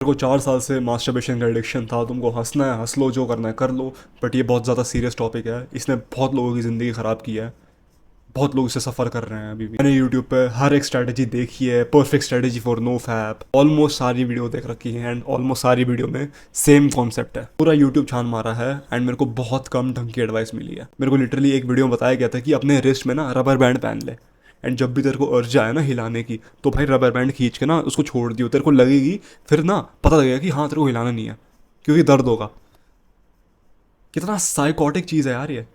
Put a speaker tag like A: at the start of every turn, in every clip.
A: मेरे को 4 साल से मास्टरबेशन का एडिक्शन था। तुमको हंसना है हंस लो, जो करना है कर लो, बट ये बहुत ज़्यादा सीरियस टॉपिक है। इसने बहुत लोगों की ज़िंदगी ख़राब की है। बहुत लोग इससे सफ़र कर रहे हैं अभी भी। मैंने यूट्यूब पे हर एक स्ट्रैटेजी देखी है, perfect strategy for no fap. Almost सारी वीडियो देख रखी है एंड ऑलमोस्ट सारी वीडियो में सेम कॉन्सेप्ट है। पूरा यूट्यूब छान मारा है एंड मेरे को बहुत कम ढंग की एडवाइस मिली है। मेरे को लिटरली एक वीडियो में बताया गया था कि अपने रिस्ट में ना रबर बैंड पहन ले, एंड जब भी तेरे को अर्ज आए ना हिलाने की, तो भाई रबर बैंड खींच के ना उसको छोड़ दियो, तेरे को लगेगी, फिर ना पता लगेगा कि हाँ तेरे को हिलाना नहीं है, क्योंकि दर्द होगा। कितना साइकोटिक चीज़ है यार ये।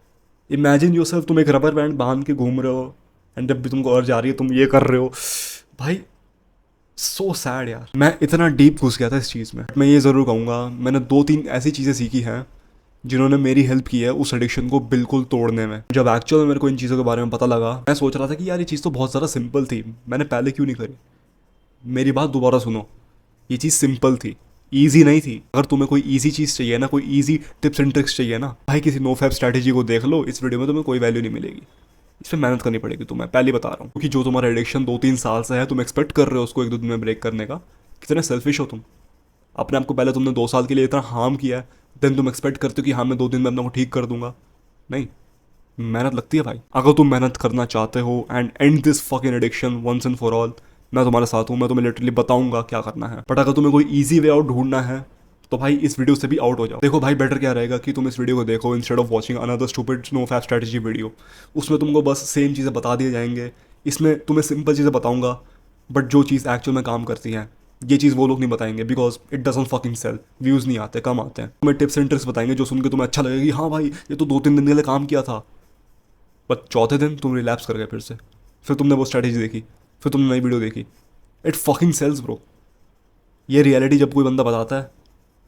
A: इमेजिन योरसेल्फ, तुम एक रबर बैंड बांध के घूम रहे हो एंड जब भी तुमको अर्ज आ रही है तुम ये कर रहे हो। भाई सो सैड यार। मैं इतना डीप घुस गया था इस चीज़ में। मैं ये ज़रूर कहूँगा, मैंने 2-3 ऐसी चीज़ें सीखी हैं जिन्होंने मेरी हेल्प की है उस एडिक्शन को बिल्कुल तोड़ने में। जब एक्चुअल में मेरे को इन चीज़ों के बारे में पता लगा, मैं सोच रहा था कि यार ये चीज़ तो बहुत ज़्यादा सिंपल थी, मैंने पहले क्यों नहीं करी। मेरी बात दोबारा सुनो, ये चीज़ सिंपल थी, ईजी नहीं थी। अगर तुम्हें कोई ईजी चीज़ चाहिए ना, कोई ईजी टिप्स एंड ट्रिक्स चाहिए ना, भाई किसी नो फैप स्ट्रैटेजी को देख लो। इस वीडियो में तुम्हें कोई वैल्यू नहीं मिलेगी। इस पर मेहनत करनी पड़ेगी तुम्हें, पहले बता रहा हूँ। क्योंकि जो तुम्हारा एडिक्शन 2-3 साल से है, तुम एक्सपेक्ट कर रहे हो उसको 1-2 दिन में ब्रेक करने का। कितने सेल्फिश हो तुम। अपने आप को पहले तुमने 2 साल के लिए इतना हार्म किया है, देन तुम एक्सपेक्ट करते हो कि हाँ मैं 2 दिन में अपने को ठीक कर दूंगा। नहीं, मेहनत लगती है भाई। अगर तुम मेहनत करना चाहते हो and and this fucking addiction once and for all, मैं तुम्हारे साथ हूँ। मैं तुम्हें लिटरली बताऊंगा क्या करना है। बट अगर तुम्हें कोई ईजी वे आउट ढूंढना है तो भाई इस वीडियो से भी आउट हो जाओ। देखो भाई, बेटर क्या रहेगा कि तुम इस वीडियो को देखो instead of watching another stupid no fap strategy video. उसमें तुमको बस सेम चीज़ें बता दिए जाएंगे। इसमें तुम्हें सिंपल चीज़ें बताऊंगा, बट जो चीज़ एक्चुअल में काम करती है ये चीज़ वो लोग नहीं बताएंगे, because it doesn't fucking sell. Views नहीं आते, कम आते हैं। तुम्हें टिप्स एंड ट्रिक्स बताएंगे जो सुन के तुम्हें अच्छा लगेगा कि हाँ भाई ये तो 2-3 दिन के लिए काम किया था, बट चौथे दिन तुम रिलैप्स कर गए फिर से। फिर तुमने वो स्ट्रैटेजी देखी, फिर तुमने नई वीडियो देखी। It fucking sells bro. ये रियलिटी जब कोई बंदा बताता है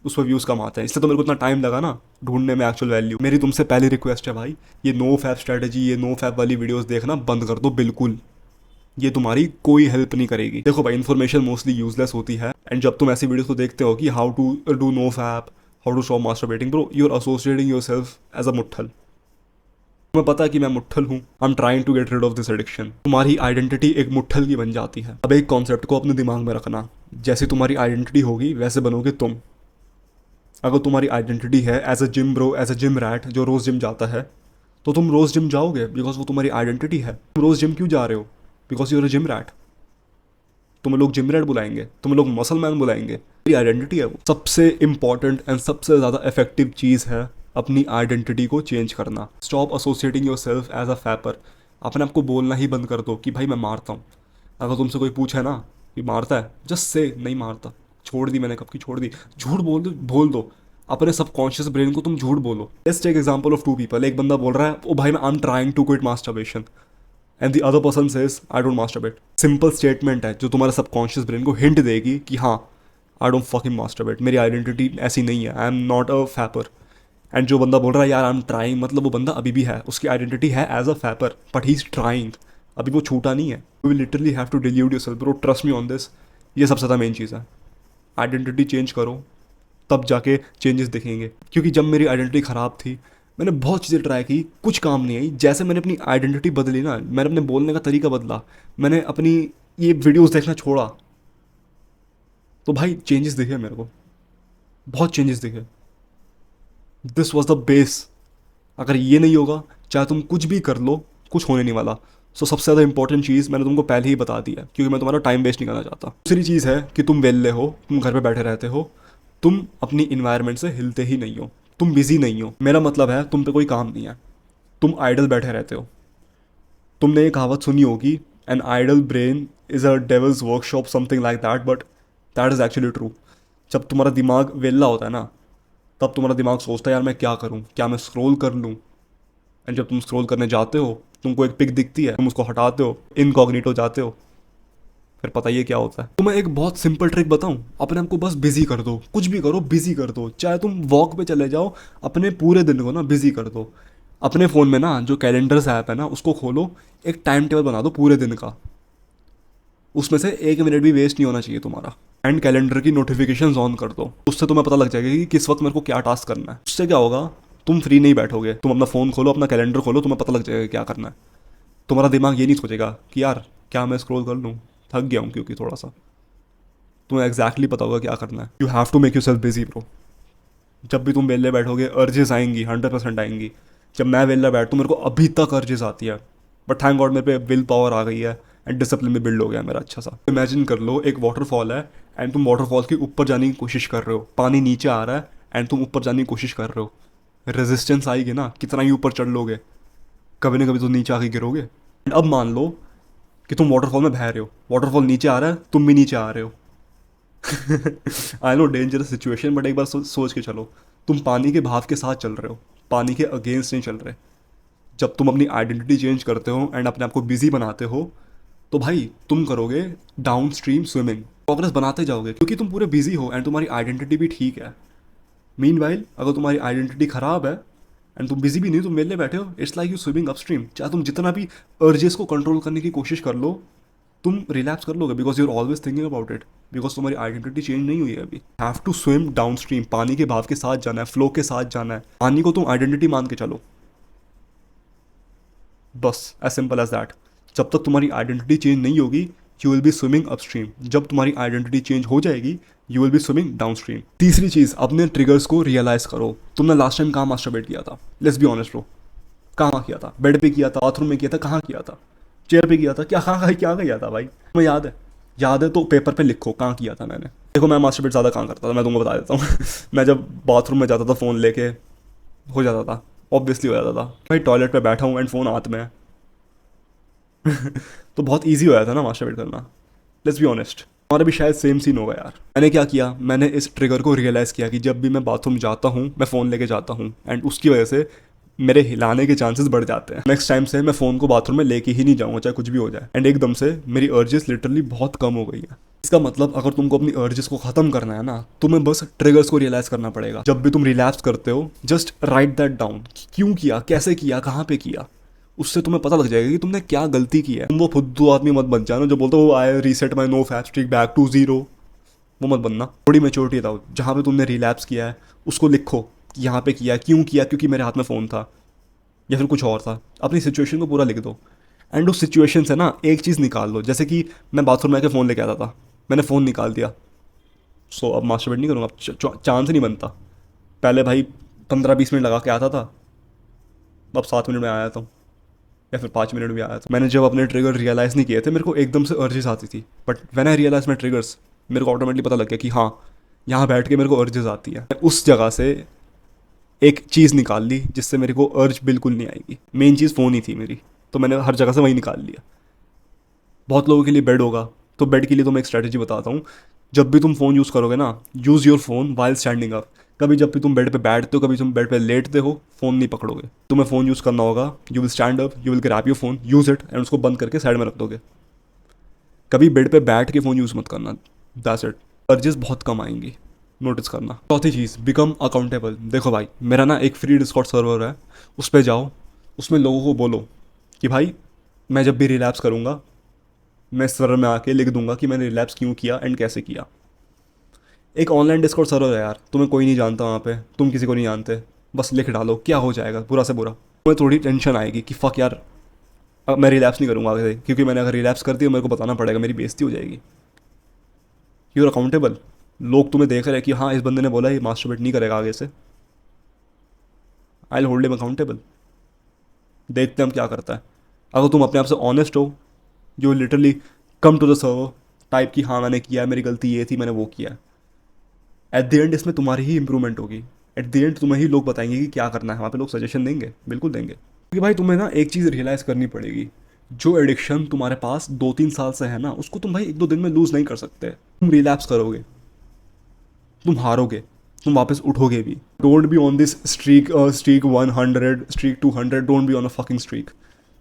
A: उस पर व्यूज़ कम आते हैं। इसलिए तो मेरे को इतना टाइम लगा ना ढूंढने में एक्चुअल वैल्यू। मेरी तुमसे पहली रिक्वेस्ट है भाई, ये नो फैप स्ट्रैटेजी, ये नो फैप वाली वीडियोस देखना बंद कर दो बिल्कुल। ये तुम्हारी कोई हेल्प नहीं करेगी। देखो भाई, इन्फॉर्मेशन मोस्टली यूजलेस होती है, एंड जब तुम ऐसी वीडियोस को देखते हो कि how to do no fap, how to stop masturbating, bro you are associating yourself as a मुट्ठल। तुम्हें पता है कि मैं मुट्ठल हूँ। I am trying to get rid of this addiction. तुम्हारी आइडेंटिटी एक मुट्ठल की बन जाती है। अब एक कॉन्सेप्ट को अपने दिमाग में रखना, जैसे तुम्हारी आइडेंटिटी होगी वैसे बनोगे तुम। अगर तुम्हारी आइडेंटिटी है as a gym bro, as a gym rat जो रोज़ जिम जाता है, तो तुम रोज़ जिम जाओगे बिकॉज वो तुम्हारी आइडेंटिटी है। तुम रोज़ जिम क्यों जा रहे हो? Because you're a gym rat. तुम्हें लोग जिम रैट बुलाएंगे, तुम्हें लोग मसल मैन बुलाएंगे, मेरी आइडेंटिटी है वो। सबसे इंपॉर्टेंट एंड सबसे ज़्यादा इफेक्टिव चीज़ है अपनी आइडेंटिटी को चेंज करना। Stop associating yourself as a fapper. अपने आप को बोलना ही बंद कर दो कि भाई मैं मारता हूँ। अगर तुमसे कोई पूछे ना कि मारता है, जस्ट से नहीं मारता, छोड़ दी मैंने, कब की छोड़ दी। झूठ बोल दो अपने सबकॉन्शियस ब्रेन को, तुम झूठ बोलो। Let's take example of 2 people. एक बंदा बोल रहा है ओ भाई मैं I am trying to quit masturbation, and the other person says I don't masturbate. Simple statement है जो तुम्हारे सबकॉन्शियस ब्रेन को हिंट देगी कि हाँ आई डोंट फकिंग मास्टरबेट, मेरी आइडेंटिटी ऐसी नहीं है, I am not a fapper. And जो बंदा बोल रहा है यार आई एम ट्राइंग, मतलब वो बंदा अभी भी है, उसकी आइडेंटिटी है as a fapper, but he is trying. अभी वो छूटा नहीं है। You will literally have to dilute yourself bro, trust me on this. ये सबसे ज़्यादा मेन चीज़ है। आइडेंटिटी चेंज करो, तब जाके चेंजेस दिखेंगे। क्योंकि जब मेरी आइडेंटिटी ख़राब थी, मैंने बहुत चीज़ें ट्राई की, कुछ काम नहीं आई। जैसे मैंने अपनी आइडेंटिटी बदली ना, मैंने अपने बोलने का तरीका बदला, मैंने अपनी ये वीडियोस देखना छोड़ा, तो भाई चेंजेस दिखे मेरे को, बहुत चेंजेस दिखे। This was the base. अगर ये नहीं होगा, चाहे तुम कुछ भी कर लो, कुछ होने नहीं वाला। सो सबसे ज़्यादा इंपॉर्टेंट चीज़ मैंने तुमको पहले ही बता दी है, क्योंकि मैं तुम्हारा टाइम वेस्ट नहीं करना चाहता। दूसरी चीज़ है कि तुम वेले हो, तुम घर पे बैठे रहते हो, तुम अपनी इन्वायरमेंट से हिलते ही नहीं हो, तुम बिजी नहीं हो। मेरा मतलब है तुम पे कोई काम नहीं है, तुम आइडल बैठे रहते हो। तुमने ये कहावत सुनी होगी, an idle brain is a devil's workshop, something like that, but that is actually true. जब तुम्हारा दिमाग वेला होता है ना, तब तुम्हारा दिमाग सोचता है यार मैं क्या करूँ, क्या मैं स्क्रॉल कर लूँ। एंड जब तुम स्क्रॉल करने जाते हो, तुमको एक पिक दिखती है, तुम उसको हटाते हो, इनकॉग्निटो जाते हो, फिर पता ही है क्या होता है। तो मैं एक बहुत सिंपल ट्रिक बताऊं, अपने आप को बस बिजी कर दो, कुछ भी करो बिजी कर दो। चाहे तुम वॉक पे चले जाओ, अपने पूरे दिन को ना बिजी कर दो। अपने फ़ोन में ना जो कैलेंडर्स ऐप है ना उसको खोलो, एक टाइम टेबल बना दो पूरे दिन का। उसमें से 1 मिनट भी वेस्ट नहीं होना चाहिए तुम्हारा। एंड कैलेंडर की नोटिफिकेशन ऑन कर दो, उससे तुम्हें पता लग जाएगा कि किस वक्त मेरे को क्या टास्क करना है। उससे क्या होगा, तुम फ्री नहीं बैठोगे, तुम अपना फ़ोन खोलो, अपना कैलेंडर खोलो, तुम्हें पता लग जाएगा क्या करना है। तुम्हारा दिमाग ये नहीं सोचेगा कि यार क्या मैं स्क्रॉल कर लूँ, थक गया हूँ क्योंकि थोड़ा सा। तुम्हें एग्जैक्टली पता होगा क्या करना है। You have to make yourself busy bro. जब भी तुम वेले बैठोगे अर्जेस आएंगी, 100% आएंगी। जब मैं वेला बैठता हूँ मेरे को अभी तक अर्जेस आती है, बट थैंक गॉड मेरे पे विल पावर आ गई है एंड डिसिप्लिन भी बिल्ड हो गया मेरा अच्छा सा। इमेजिन कर लो एक वाटरफॉल है एंड तुम वाटरफॉल के ऊपर जाने की कोशिश कर रहे हो, पानी नीचे आ रहा है एंड तुम ऊपर जाने की कोशिश कर रहे हो। रेजिस्टेंस आएगी ना, कितना ही ऊपर चढ़ लोगे, कभी ना कभी तो नीचे आके गिरोगे। And अब मान लो कि तुम वाटरफॉल में बह रहे हो, वाटरफॉल नीचे आ रहा है, तुम भी नीचे आ रहे हो। I know dangerous situation, but एक बार सोच के चलो, तुम पानी के भाव के साथ चल रहे हो, पानी के अगेंस्ट नहीं चल रहे। जब तुम अपनी आइडेंटिटी चेंज करते हो एंड अपने आप को बिजी बनाते हो, तो भाई तुम करोगे डाउन स्ट्रीम स्विमिंग, प्रोग्रेस बनाते जाओगे क्योंकि तुम पूरे बिजी हो एंड तुम्हारी आइडेंटिटी भी ठीक है। मीनवाइल अगर तुम्हारी आइडेंटिटी खराब है एंड तुम बिजी भी नहीं, तुम मेले बैठे हो, it's like you swimming upstream. चाहे तुम जितना भी अर्जेस को कंट्रोल करने की कोशिश कर लो, तुम रिलैप्स कर लोगे because you are always thinking about it, because तुम्हारी आइडेंटिटी चेंज नहीं हुई है अभी। Have to swim downstream, पानी के भाव के साथ जाना है, फ्लो के साथ जाना है। पानी को तुम आइडेंटिटी मान के चलो, बस एज सिंपल एज दैट। जब तक तुम्हारी आइडेंटिटी चेंज नहीं होगी, you will be swimming upstream. जब तुम्हारी आइडेंटिटी चेंज हो जाएगी, you will be swimming down stream. तीसरी चीज़, अपने ट्रिगर्स को रियलाइज करो। तुमने लास्ट टाइम कहाँ मास्टरबेट किया था? लेट्स बी ऑनेस्ट ब्रो, कहाँ किया था? बेड पे किया था, बाथरूम में किया था, कहाँ किया था? चेयर पे किया था? क्या किया था भाई? तुम्हें याद है? याद है तो पेपर पे लिखो कहाँ किया था मैंने। देखो मैं मास्टरबेट ज़्यादा कहाँ करता था, मैं तुमको बता देता हूँ। मैं जब बाथरूम में जाता था फ़ोन लेके, हो जाता था, ऑब्वियसली हो जाता था भाई। टॉयलेट पे बैठा हूँ एंड फ़ोन हाथ में है। तो बहुत ईजी हो जाता ना मास्टरबेट करना। लेट्स बी ऑनेस्ट, हमारा भी शायद सेम सीन होगा यार। मैंने क्या किया, मैंने इस ट्रिगर को रियलाइज़ किया कि जब भी मैं बाथरूम जाता हूँ मैं फ़ोन लेके जाता हूँ एंड उसकी वजह से मेरे हिलाने के चांसेस बढ़ जाते हैं। नेक्स्ट टाइम से मैं फ़ोन को बाथरूम में लेके ही नहीं जाऊँगा, चाहे कुछ भी हो जाए। एंड एकदम से मेरी अर्जेस लिटरली बहुत कम हो गई है। इसका मतलब अगर तुमको अपनी अर्जेस को ख़त्म करना है ना, तुम्हें बस ट्रिगर्स को रियलाइज़ करना पड़ेगा। जब भी तुम रिलैप्स करते हो, जस्ट राइट दैट डाउन, क्यों किया, कैसे किया, कहाँ पे किया। उससे तुम्हें पता लग जाएगा कि तुमने क्या गलती की है। तुम वो फुद्दू आदमी मत बन जाना जो बोलते हो I reset my no fap streak back to zero. वो मत बनना। थोड़ी मेच्योरिटी लाओ, जहाँ पे तुमने रिलैप्स किया है उसको लिखो कि यहाँ पे किया, क्यों किया, क्योंकि मेरे हाथ में फ़ोन था या फिर कुछ और था। अपनी सिचुएशन को पूरा लिख दो एंड उस सिचुएशन से ना एक चीज़ निकाल लो। जैसे कि मैं बाथरूम में आके फ़ोन लेके आता था, मैंने फ़ोन निकाल दिया, सो अब मास्टरबेट नहीं करूँगा, अब चांस ही नहीं बनता। पहले भाई 15-20 मिनट लगा के आता था, अब 7 मिनट में आ जाता हूँ या फिर 5 मिनट में आया था। मैंने जब अपने ट्रिगर रियलाइज़ नहीं किए थे, मेरे को एकदम से अर्जेस आती थी, but when I realise my triggers, मेरे को ऑटोमेटिकली पता लग गया कि हाँ यहाँ बैठ के मेरे को अर्जेस आती है। उस जगह से एक चीज़ निकाल ली जिससे मेरे को अर्ज बिल्कुल नहीं आएगी। मेन चीज़ फ़ोन ही थी मेरी, तो मैंने हर जगह से वही निकाल लिया। बहुत लोगों के लिए बेड होगा, तो बेड के लिए तो मैं एक स्ट्रैटेजी बताता हूँ। जब भी तुम फ़ोन यूज़ करोगे ना, use your phone while standing up. कभी जब भी तुम बेड पे बैठते हो, कभी तुम बेड पे लेटते हो, फ़ोन नहीं पकड़ोगे। तुम्हें फ़ोन यूज़ करना होगा, you will stand up, you will grab your phone, use it and उसको बंद करके साइड में रख दोगे। कभी बेड पे बैठ के फ़ोन यूज़ मत करना, दैट्स इट। अर्जेस बहुत कम आएंगी, नोटिस करना। चौथी चीज़, बिकम अकाउंटेबल। देखो भाई, मेरा ना एक फ्री डिस्कॉर्ड सर्वर है, उस पर जाओ, उसमें लोगों को बोलो कि भाई मैं जब भी रिलैप्स करूँगा, मैं इस सर्वर में आके लिख दूंगा कि मैंने रिलैप्स क्यों किया एंड कैसे किया। एक ऑनलाइन डिस्कॉर्ड सर्वर है यार, तुम्हें कोई नहीं जानता वहाँ पे, तुम किसी को नहीं जानते, बस लिख डालो, क्या हो जाएगा बुरा से बुरा। तुम्हें थोड़ी टेंशन आएगी कि फक यार, अब मैं रिलैप्स नहीं करूँगा आगे से, क्योंकि मैंने अगर रिलैप्स कर दिया मेरे को बताना पड़ेगा, मेरी बेइज्जती हो जाएगी। यू आर अकाउंटेबल, लोग तुम्हें देख रहे हैं कि हाँ इस बंदे ने बोला ये मास्टरबेट नहीं करेगा आगे से, I will hold him accountable. देखते हैं हम क्या करता है। अगर तुम अपने आप से ऑनेस्ट हो, you literally come to the server, type की हाँ मैंने किया है, मेरी गलती ये थी, मैंने वो किया है। एट द एंड इसमें तुम्हारी ही इंप्रूवमेंट होगी। एट द एंड तुम्हें ही लोग बताएंगे कि क्या करना है, वहाँ पे लोग सजेशन देंगे, बिल्कुल देंगे। क्योंकि भाई तुम्हें ना एक चीज़ रियलाइज़ करनी पड़ेगी, जो एडिक्शन तुम्हारे पास 2-3 साल से है ना, उसको तुम भाई 1-2 दिन में लूज़ नहीं कर सकते। तुम रिलैप्स करोगे, तुम हारोगे, तुम वापस उठोगे भी। Don't be on this streak, streak 100, streak 200, don't be on a fucking streak.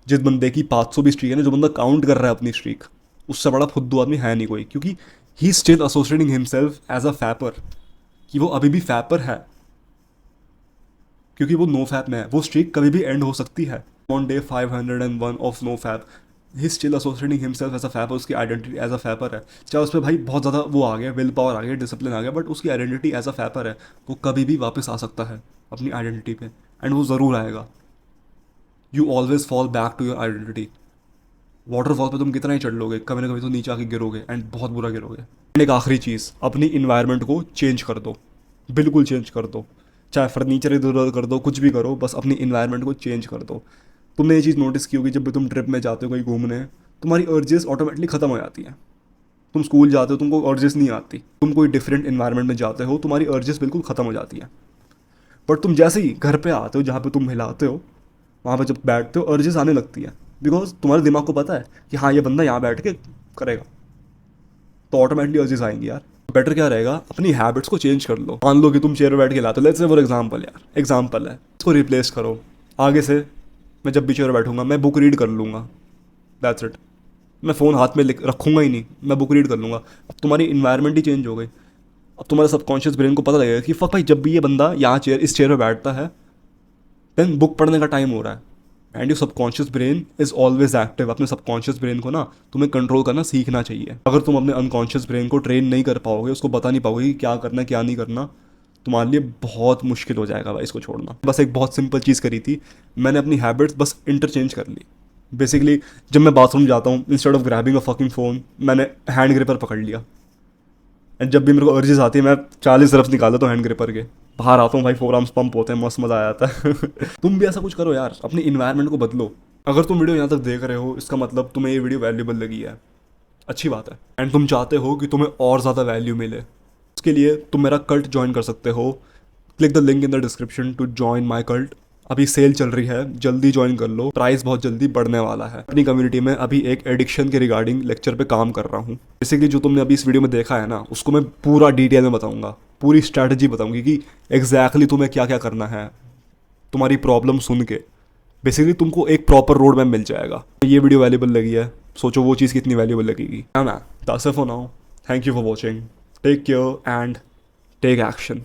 A: जिस बंदे की 500 भी स्ट्रीक है ना, जो बंदा काउंट कर रहा है अपनी स्ट्रीक, उससे बड़ा फुद्दू आदमी है नहीं कोई, क्योंकि he still associating himself as a fapper, कि वो अभी भी फैपर है, क्योंकि वो नो फैप में है। वो स्ट्रीक कभी भी एंड हो सकती है। On day 501 of no fap, he still associating himself as a fapper, उसकी आइडेंटिटी एज अ फैपर है। चाहे उस पर भाई बहुत ज़्यादा वो आ गया, विल पावर आ गया, डिसिप्लिन आ गया, बट उसकी आइडेंटिटी एज अ फैपर है। वो कभी भी वापस आ सकता है अपनी आइडेंटिटी पे, एंड वो ज़रूर आएगा। You always fall back to your identity. Waterfall पे तुम कितना ही चढ़ लोगे, कभी ना कभी तो नीचे आके गिरोगे एंड बहुत बुरा गिरोगे। एंड एक आखिरी चीज़, अपनी इन्वायरमेंट को चेंज कर दो, बिल्कुल चेंज कर दो। चाहे फर्नीचर इधर उधर कर दो, कुछ भी करो, बस अपनी इन्वायरमेंट को चेंज कर दो। तुमने ये चीज़ नोटिस की होगी, जब भी तुम ट्रिप में जाते हो कहीं घूमने, तुम्हारी अर्जेस ऑटोमेटिकली ख़त्म हो जाती हैं। तुम स्कूल जाते हो, तुमको अर्जेस नहीं आती। तुम कोई डिफरेंट इन्वायरमेंट में जाते हो, तुम्हारी अर्जेस बिल्कुल ख़त्म हो जाती हैं। बट तुम जैसे ही घर पे आते हो, जहाँ पे तुम हिलाते हो, वहाँ पे जब बैठते हो, अर्जेस आने लगती है। बिकॉज तुम्हारे दिमाग को पता है कि हाँ, ये बंदा यहाँ बैठ के करेगा, तो ऑटोमेटिकली अर्जेस आएंगी यार। बेटर क्या रहेगा, अपनी हैबिट्स को चेंज कर लो। मान लो कि तुम चेयर पे बैठ के लाते हो, लेट्स से फॉर एग्जांपल, यार एग्जांपल है, इसको रिप्लेस करो। आगे से मैं जब भी चेयर पे बैठूंगा, मैं बुक रीड कर लूँगा, दैट्स इट। मैं फ़ोन हाथ में रखूँगा ही नहीं, मैं बुक रीड कर लूँगा। अब तुम्हारी इन्वायरमेंट ही चेंज हो गई। अब तुम्हारे सबकॉन्शियस ब्रेन को पता लगेगा कि फक भाई, जब भी ये बंदा यहाँ इस चेयर पे बैठता है, देन बुक पढ़ने का टाइम हो रहा है। And your subconscious brain is always active. अपने सबकॉन्शियस ब्रेन को ना तुम्हें कंट्रोल करना सीखना चाहिए। अगर तुम अपने अनकॉन्शियस ब्रेन को ट्रेन नहीं कर पाओगे, उसको बता नहीं पाओगे कि क्या करना है क्या नहीं करना, तुम्हारे लिए बहुत मुश्किल हो जाएगा भाई इसको छोड़ना। बस एक बहुत सिंपल चीज़ करी थी मैंने, अपनी हैबिट्स बस इंटरचेंज कर ली। बेसिकली जब मैं बाथरूम जाता हूँ, instead of grabbing a fucking phone, मैंने हैंड ग्रिपर पकड़ लिया। एंड जब भी मेरे को अर्जेस आती है, मैं 40 तरफ निकाल देता हूँ हैंड ग्रिपर के, बाहर आता हूँ भाई, 4 आर्म्स पंप होते हैं, मस्त मज़ा आ जाता है। तुम भी ऐसा कुछ करो यार, अपनी इन्वायरमेंट को बदलो। अगर तुम वीडियो यहाँ तक देख रहे हो, इसका मतलब तुम्हें ये वीडियो वैल्यूबल लगी है, अच्छी बात है। एंड तुम चाहते हो कि तुम्हें और ज़्यादा वैल्यू मिले, उसके लिए तुम मेरा कल्ट ज्वाइन कर सकते हो। Click the link in the description to join my cult. अभी सेल चल रही है, जल्दी ज्वाइन कर लो, प्राइस बहुत जल्दी बढ़ने वाला है। अपनी कम्युनिटी में अभी एक एडिक्शन के रिगार्डिंग लेक्चर पे काम कर रहा हूँ। बेसिकली जो तुमने अभी इस वीडियो में देखा है ना, उसको मैं पूरा डिटेल में बताऊंगा, पूरी स्ट्रैटेजी बताऊंगी कि एग्जैक्टली तुम्हें क्या क्या करना है। तुम्हारी प्रॉब्लम सुन के बेसिकली तुमको एक प्रॉपर रोड मैप मिल जाएगा। ये वीडियो वैल्यूबल लगी है, सोचो वो चीज़ कितनी वैल्यूबल लगेगी। है ना, that's it for now. Thank you for watching, take care and take action.